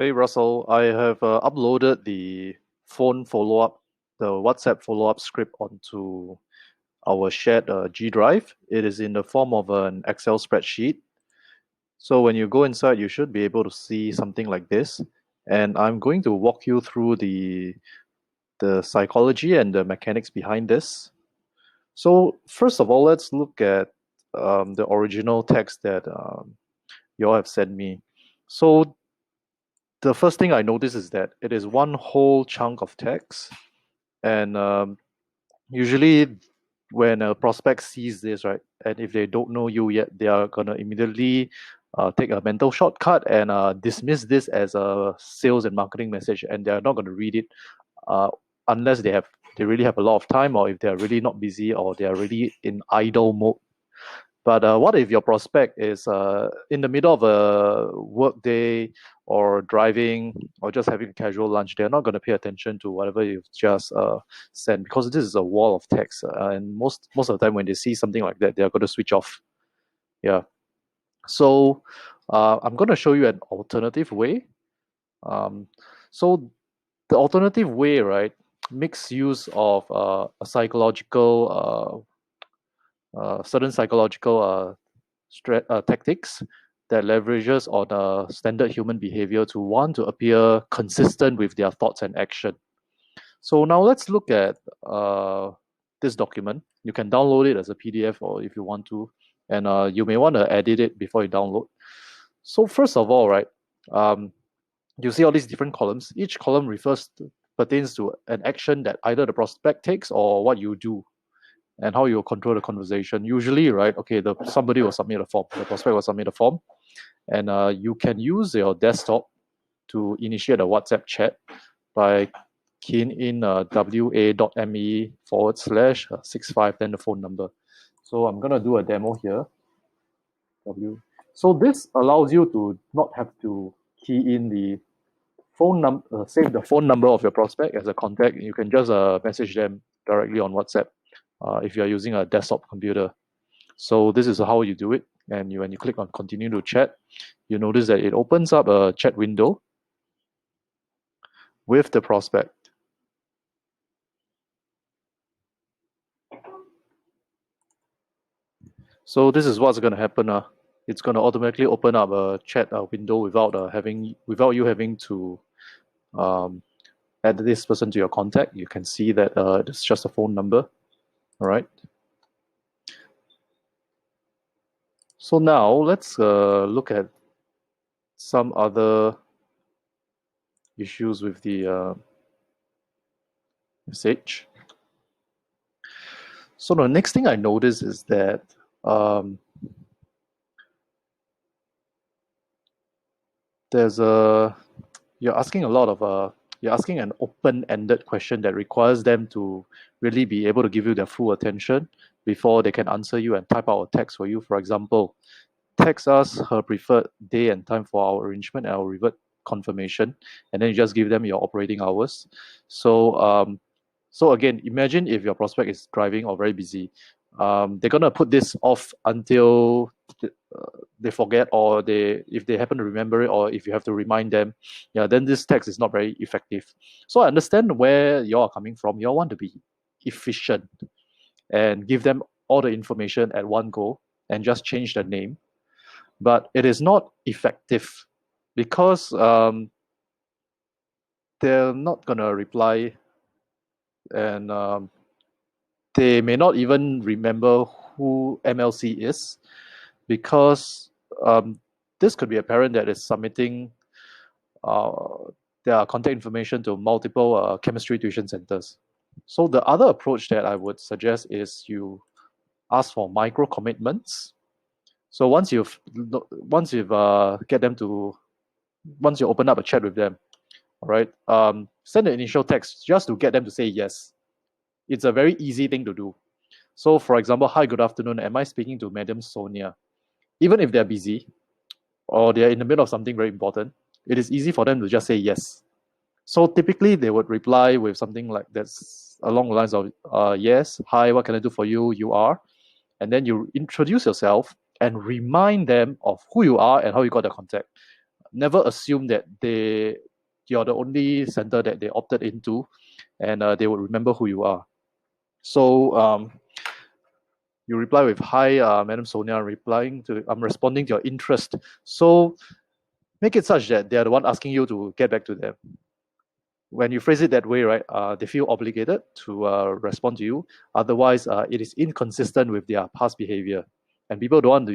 Hey Russell, I have uploaded the phone follow-up, the WhatsApp follow-up script onto our shared G Drive. It is in the form of an Excel spreadsheet. So when you go inside, you should be able to see something like this. And I'm going to walk you through the psychology and the mechanics behind this. So first of all, let's look at the original text that you all have sent me. So the first thing I notice is that it is one whole chunk of text, and usually when a prospect sees this, right, and if they don't know you yet, they are gonna immediately take a mental shortcut and dismiss this as a sales and marketing message, and they are not gonna read it uh, unless they really have a lot of time, or if they are really not busy, or they are really in idle mode. But what if your prospect is in the middle of a work day or driving or just having a casual lunch? They're not going to pay attention to whatever you've just sent, because this is a wall of text. And most of the time when they see something like that, they're going to switch off. Yeah. So I'm going to show you an alternative way. Um, so the alternative way, right, makes use of a psychological, certain psychological tactics that leverages on standard human behavior to want to appear consistent with their thoughts and action. So now let's look at this document. You can download it as a PDF or if you want to, and you may want to edit it before you download. So first of all, right, um, you see all these different columns. Each column pertains to an action that either the prospect takes or what you do and how you control the conversation. Usually, right? Okay, somebody will submit a form. The prospect will submit a form, and you can use your desktop to initiate a WhatsApp chat by keying in wa.me/65, then the phone number. So I'm gonna do a demo here. So this allows you to not have to key in the phone number, save the phone number of your prospect as a contact. You can just message them directly on WhatsApp if you are using a desktop computer. So this is how you do it. And when you click on continue to chat, you notice that it opens up a chat window with the prospect. So this is what's going to happen. It's going to automatically open up a chat window without you having to um, add this person to your contact. You can see that it's just a phone number. All right. So now let's look at some other issues with the message. So the next thing I notice is that you're asking a lot of you're asking an open-ended question that requires them to really be able to give you their full attention before they can answer you and type out a text for you. For example, text us her preferred day and time for our arrangement, and I'll revert confirmation, and then you just give them your operating hours. So again, imagine if your prospect is driving or very busy. They're gonna put this off until they forget, or if they happen to remember it, or if you have to remind them. Yeah, then this text is not very effective. So I understand where you are coming from. You all want to be efficient and give them all the information at one go and just change the name, but it is not effective because they're not gonna reply, and they may not even remember who MLC is, because this could be a parent that is submitting uh, their contact information to multiple chemistry tuition centers. So the other approach that I would suggest is you ask for micro commitments. So once you open up a chat with them, all right, send an initial text just to get them to say yes. It's a very easy thing to do. So, for example, hi, good afternoon. Am I speaking to Madam Sonia? Even if they're busy or they're in the middle of something very important, it is easy for them to just say yes. So typically they would reply with something like that's along the lines of yes, hi, what can I do for you? You are. And then you introduce yourself and remind them of who you are and how you got their contact. never assume that you're the only center that they opted into, and they would remember who you are. So you reply with hi, Madam Sonia. I'm responding to your interest. So make it such that they are the one asking you to get back to them. When you phrase it that way, right, they feel obligated to respond to you. Otherwise, it is inconsistent with their past behavior, and people don't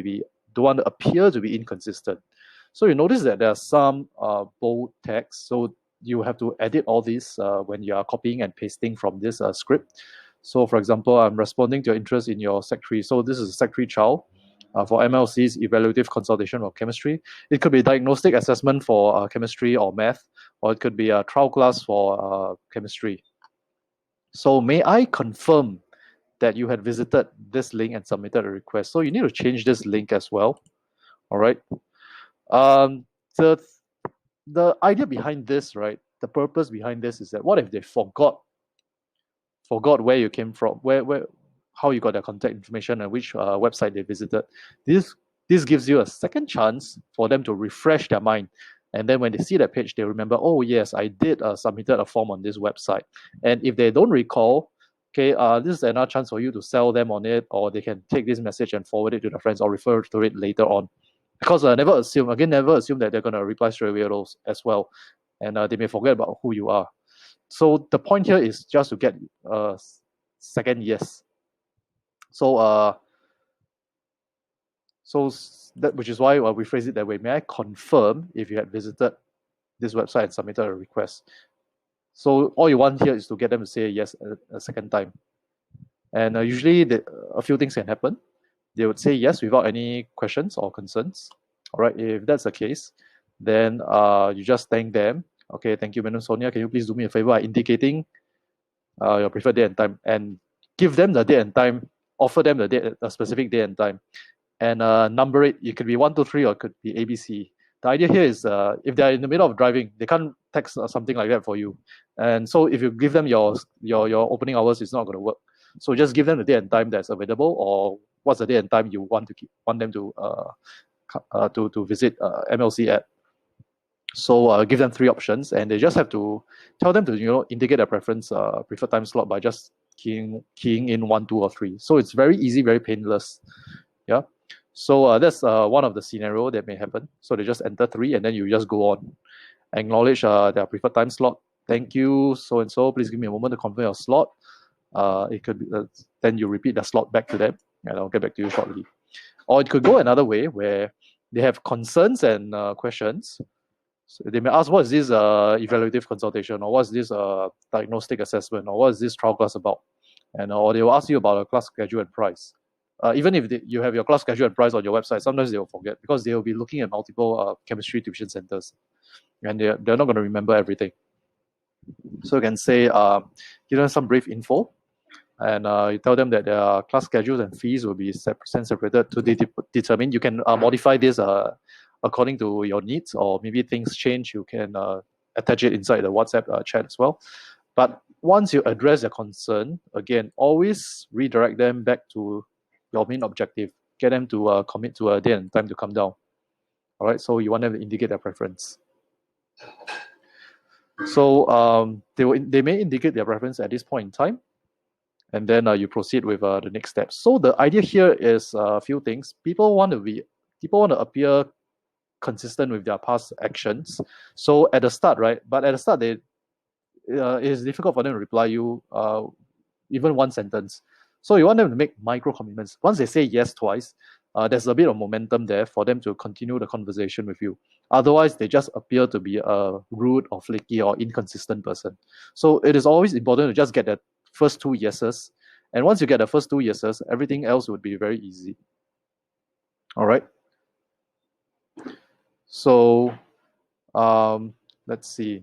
want to appear to be inconsistent. So you notice that there are some bold text. So you have to edit all these when you are copying and pasting from this script. So, for example, I'm responding to your interest in your Sec 3. So this is Sec 3 child. For MLC's evaluative consultation of chemistry. It could be diagnostic assessment for chemistry or math, or it could be a trial class for chemistry. So may I confirm that you had visited this link and submitted a request? So you need to change this link as well. All right. Um, the the idea behind this, right? The purpose behind this is that what if they forgot where you came from, where how you got their contact information and which website they visited. This gives you a second chance for them to refresh their mind, and then when they see that page, they remember, oh yes, I did submitted a form on this website. And if they don't recall, okay, this is another chance for you to sell them on it, or they can take this message and forward it to their friends or refer to it later on. Because never assume that they're going to reply straight away as well, and they may forget about who you are. So the point here is just to get a second yes. So that, which is why we phrase it that way. May I confirm if you had visited this website and submitted a request? So all you want here is to get them to say yes a second time. And usually a few things can happen. They would say yes without any questions or concerns. All right, if that's the case, then you just thank them. Okay, thank you, Madam Sonia. Can you please do me a favor by indicating your preferred date and time, and give them the date and time, offer them a specific date and time, and number it. It could be 1, 2, 3, or it could be ABC. The idea here is if they're in the middle of driving, they can't text something like that for you. And so if you give them your opening hours, it's not going to work. So just give them the date and time that's available, or what's the date and time you want them to visit MLC at. So give them 3 options, and they just have to tell them to indicate their preferred time slot by just keying in 1, 2, or 3. So it's very easy, very painless. Yeah. So that's one of the scenario that may happen. So they just enter 3, and then you just go on, acknowledge their preferred time slot. Thank you, so and so. Please give me a moment to confirm your slot. It could be then you repeat the slot back to them, and I'll get back to you shortly. Or it could go another way where they have concerns and questions. So they may ask, what is this evaluative consultation, or what's this diagnostic assessment, or what is this trial class about? And or they will ask you about a class schedule and price. Even if you have your class schedule and price on your website, sometimes they will forget because they will be looking at multiple chemistry tuition centers, and they're not going to remember everything. So you can say, give them some brief info, and you tell them that their class schedules and fees will be separated to determine. You can modify this according to your needs, or maybe things change, you can attach it inside the WhatsApp chat as well. But once you address their concern, again, always redirect them back to your main objective. Get them to commit to a day and time to come down. All right, so you want them to indicate their preference. So they may indicate their preference at this point in time, and then you proceed with the next steps. So the idea here is a few things. People want to appear consistent with their past actions. So at the start, right? But at the start, it is difficult for them to reply you even one sentence. So you want them to make micro commitments. Once they say yes twice, there's a bit of momentum there for them to continue the conversation with you. Otherwise, they just appear to be a rude or flaky or inconsistent person. So it is always important to just get that first 2 yeses. And once you get the first 2 yeses, everything else would be very easy. All right. So let's see.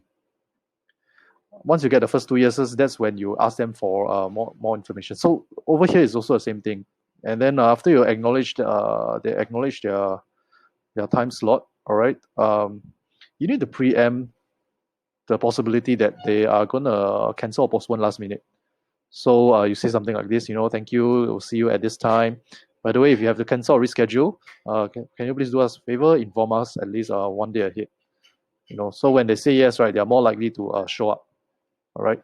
Once you get the first 2 yeses, that's when you ask them for more information. So over here is also the same thing. And then after you acknowledge they acknowledge their time slot, all right, you need to preempt the possibility that they are going to cancel or postpone last minute. So you say something like this, thank you, we'll see you at this time. By the way, if you have to cancel or reschedule, can you please do us a favor, inform us at least 1 day ahead. So when they say yes, right, they are more likely to show up. All right.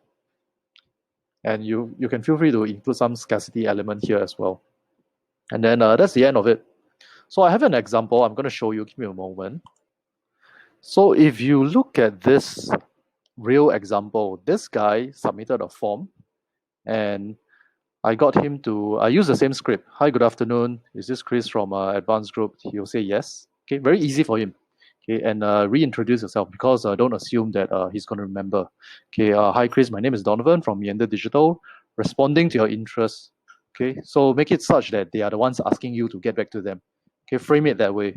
And you can feel free to include some scarcity element here as well. And then that's the end of it. So I have an example I'm going to show you. Give me a moment. So if you look at this real example, this guy submitted a form and I got him to I use the same script. Hi, good afternoon. Is this Chris from Advanced Group? He'll say yes. Okay, very easy for him. Okay, and reintroduce yourself because don't assume that he's going to remember. Okay, hi Chris, my name is Donovan from Yender Digital. Responding to your interests. Okay, so make it such that they are the ones asking you to get back to them. Okay, frame it that way.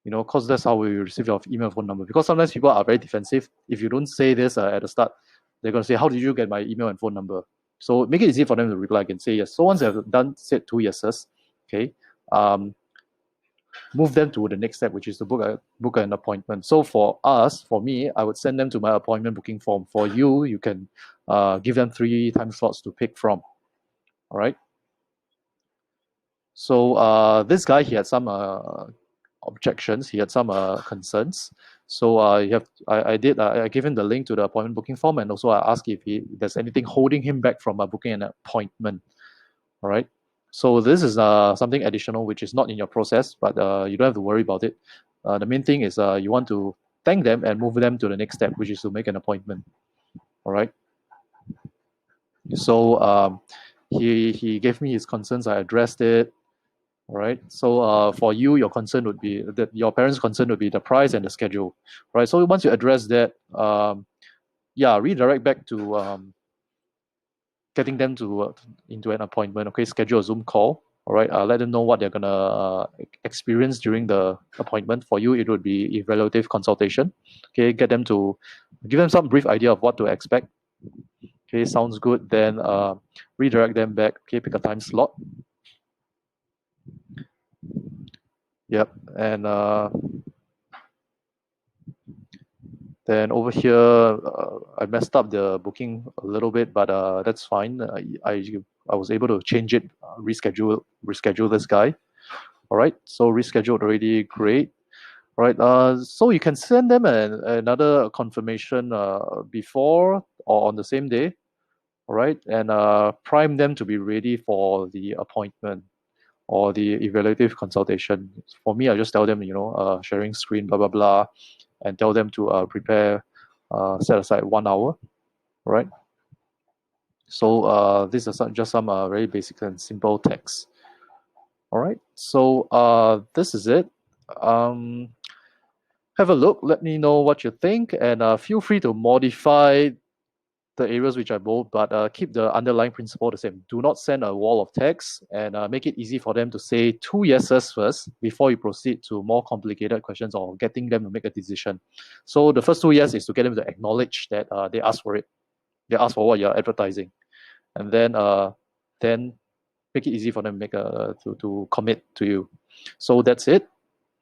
Because that's how we receive your email phone number. Because sometimes people are very defensive. If you don't say this at the start, they're going to say, how did you get my email and phone number? So make it easy for them to reply and say yes. So once they've said 2 yeses, okay, move them to the next step, which is to book an appointment. So for me, I would send them to my appointment booking form. For you, you can give them 3 time slots to pick from. All right. So this guy, he had some objections. He had some concerns. So I gave him the link to the appointment booking form, and also I asked if there's anything holding him back from booking an appointment. All right. So this is something additional which is not in your process, but you don't have to worry about it. The main thing is you want to thank them and move them to the next step, which is to make an appointment. All right. So he gave me his concerns. I addressed it. All right. So for you, your concern would be that your parents' concern would be the price and the schedule. Right. So once you address that, redirect back to getting them to into an appointment. Okay, schedule a Zoom call. All right. Let them know what they're gonna experience during the appointment. For you, it would be evaluative consultation. Okay, give them some brief idea of what to expect. Okay, sounds good. Then redirect them back. Okay, pick a time slot. Yep, and then over here, I messed up the booking a little bit, but that's fine. I was able to change it, reschedule this guy. All right, so rescheduled already. Great. All right. So you can send them another confirmation before or on the same day. All right, and prime them to be ready for the appointment or the evaluative consultation. For me, I just tell them, sharing screen, blah blah blah, and tell them to prepare, set aside 1 hour, right? So these are just some very basic and simple text. All right, so this is it. Um, have a look. Let me know what you think, and feel free to modify the areas which I bold, but keep the underlying principle the same. Do not send a wall of text, and make it easy for them to say 2 yeses first before you proceed to more complicated questions or getting them to make a decision. So the first 2 yeses is to get them to acknowledge that they asked for it. They asked for what you're advertising, and then make it easy for them to commit to you. So that's it.